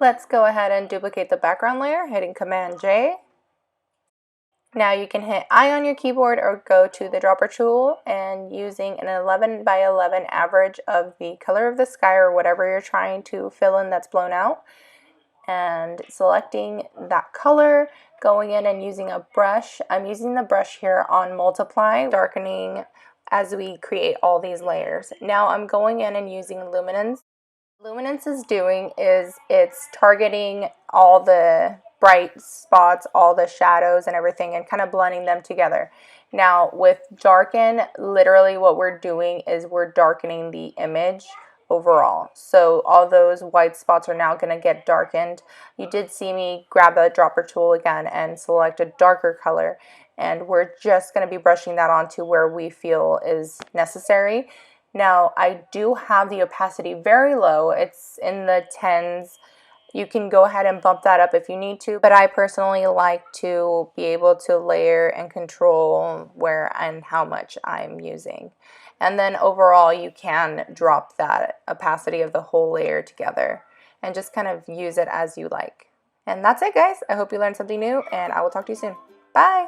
Let's go ahead and duplicate the background layer, hitting Command J. Now you can hit I on your keyboard or go to the dropper tool and using an 11 by 11 average of the color of the sky or whatever you're trying to fill in that's blown out, and selecting that color, going in and using a brush. I'm using the brush here on multiply, darkening as we create all these layers. Now I'm going in and using luminance. Luminance is doing is it's targeting all the bright spots, all the shadows and everything, and kind of blending them together. Now with darken, literally what we're doing is we're darkening the image overall. So all those white spots are now going to get darkened. You did see me grab the dropper tool again and select a darker color, and we're just going to be brushing that onto where we feel is necessary. Now, I do have the opacity very low. It's in the 10s. You can go ahead and bump that up if you need to, but I personally like to be able to layer and control where and how much I'm using. And then overall, you can drop that opacity of the whole layer together and just kind of use it as you like. And that's it, guys. I hope you learned something new, and I will talk to you soon. Bye!